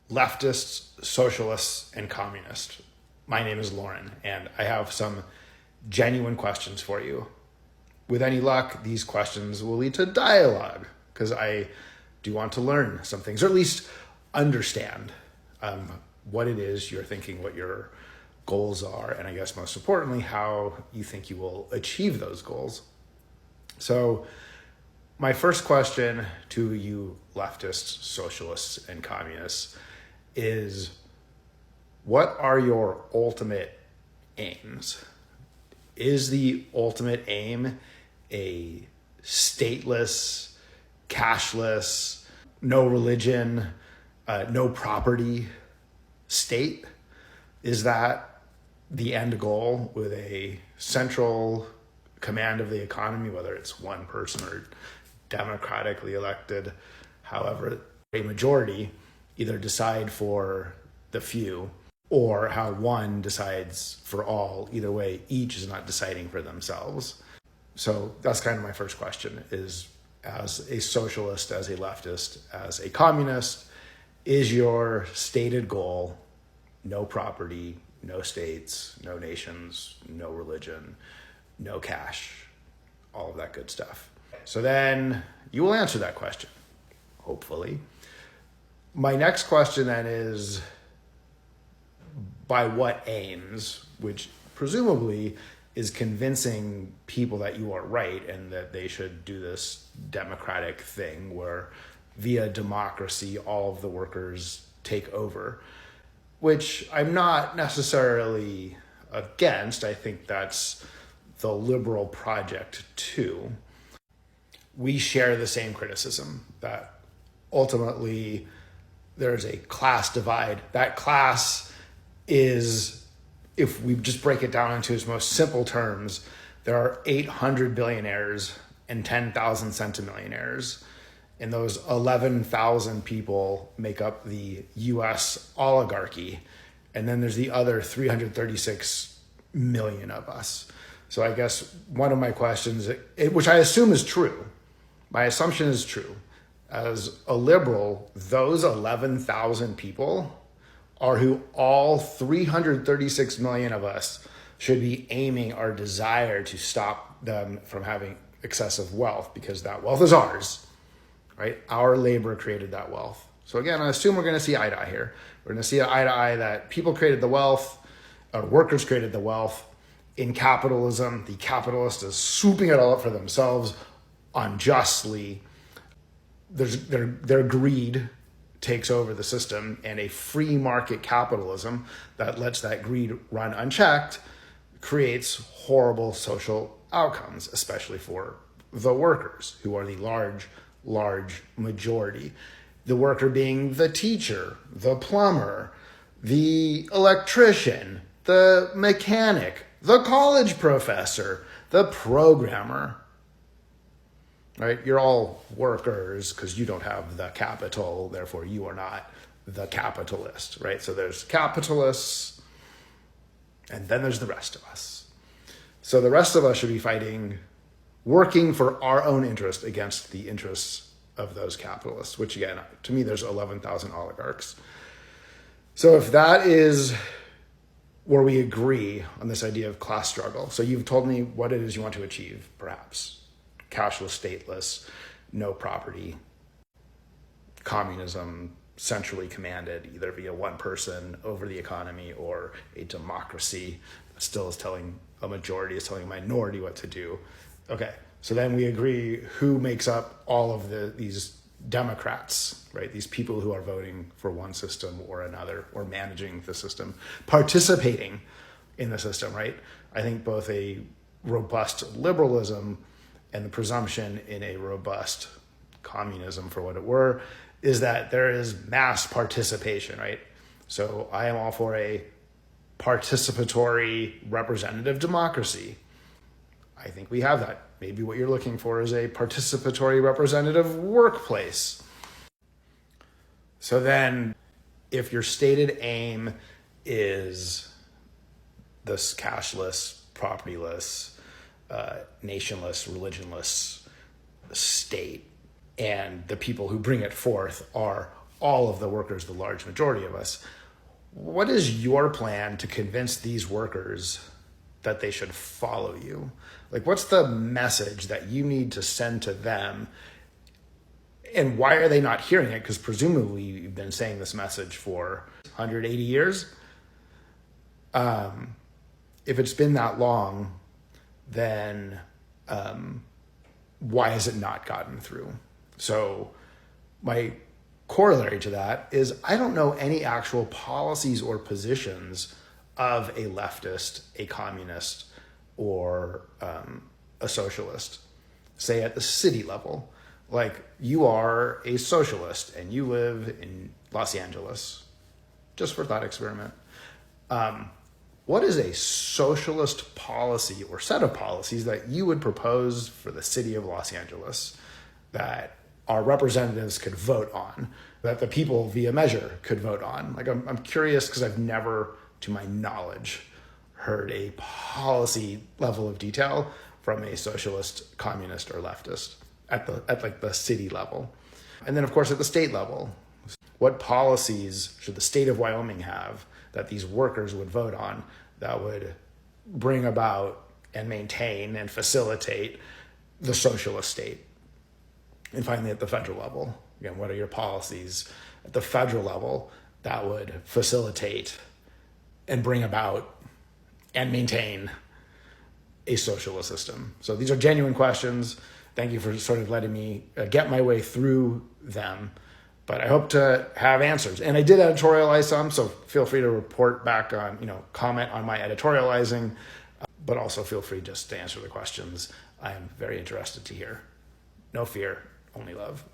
Leftists, Socialists, and Communists. My name is Lauren, and I have some genuine questions for you. With any luck, these questions will lead to dialogue, because I do want to learn some things, or at least understand what it is you're thinking, what your goals are, and I guess most importantly, how you think you will achieve those goals. So my first question to you leftists, socialists, and communists is, what are your ultimate aims? Is the ultimate aim a stateless, cashless, no religion, no property state? Is that the end goal, with a central command of the economy, whether it's one person or democratically elected, however, a majority either decide for the few, or how one decides for all? Either way, each is not deciding for themselves. So that's kind of my first question, is, as a socialist, as a leftist, as a communist, is your stated goal no property, no states, no nations, no religion, no cash, all of that good stuff? So then you will answer that question, hopefully. My next question then is, by what aims, which presumably is convincing people that you are right and that they should do this democratic thing where via democracy all of the workers take over, which I'm not necessarily against. I think that's the liberal project too. We share the same criticism that ultimately there's a class divide. That class is, if we just break it down into its most simple terms, there are 800 billionaires and 10,000 centimillionaires. And those 11,000 people make up the US oligarchy. And then there's the other 336 million of us. So I guess one of my questions, which I assume is true, my assumption is true, as a liberal, those 11,000 people are who all 336 million of us should be aiming our desire to stop them from having excessive wealth, because that wealth is ours, right? Our labor created that wealth. So again, I assume we're going to see eye to eye here. We're going to see eye to eye that people created the wealth, workers created the wealth. In capitalism, the capitalist is swooping it all up for themselves unjustly. Their greed takes over the system, and a free market capitalism that lets that greed run unchecked creates horrible social outcomes, especially for the workers, who are the large majority. The worker being the teacher, the plumber, the electrician, the mechanic, the college professor, the programmer. Right? You're all workers because you don't have the capital, therefore you are not the capitalist, right? So there's capitalists, and then there's the rest of us. So the rest of us should be fighting, working for our own interest against the interests of those capitalists, which again, to me, there's 11,000 oligarchs. So if that is where we agree on this idea of class struggle, so you've told me what it is you want to achieve, perhaps. Cashless, stateless, no property, communism, centrally commanded, either via one person over the economy, or a democracy that still is telling a majority, is telling a minority what to do. Okay, so then we agree who makes up all of these Democrats, right? These people who are voting for one system or another, or managing the system, participating in the system, right? I think both a robust liberalism and the presumption in a robust communism, for what it were, is that there is mass participation, right? So I am all for a participatory representative democracy. I think we have that. Maybe what you're looking for is a participatory representative workplace. So then, if your stated aim is this cashless, propertyless, nationless, religionless state, and the people who bring it forth are all of the workers, the large majority of us. What is your plan to convince these workers that they should follow you? Like, what's the message that you need to send to them? And why are they not hearing it? Because presumably you've been saying this message for 180 years. If it's been that long, then why has it not gotten through? So my corollary to that is I don't know any actual policies or positions of a leftist, a communist, or a socialist, say at the city level. Like, you are a socialist and you live in Los Angeles, just for thought experiment. What is a socialist policy or set of policies that you would propose for the city of Los Angeles that our representatives could vote on, that the people via measure could vote on? Like, I'm curious because I've never, to my knowledge, heard a policy level of detail from a socialist, communist, or leftist at like the city level. And then, of course, at the state level, what policies should the state of Wyoming have that these workers would vote on that would bring about and maintain and facilitate the socialist state? And finally, at the federal level, again, what are your policies at the federal level that would facilitate and bring about and maintain a socialist system? So these are genuine questions. Thank you for sort of letting me get my way through them. But I hope to have answers. And I did editorialize some, so feel free to report back on, comment on my editorializing, but also feel free just to answer the questions. I am very interested to hear. No fear, only love.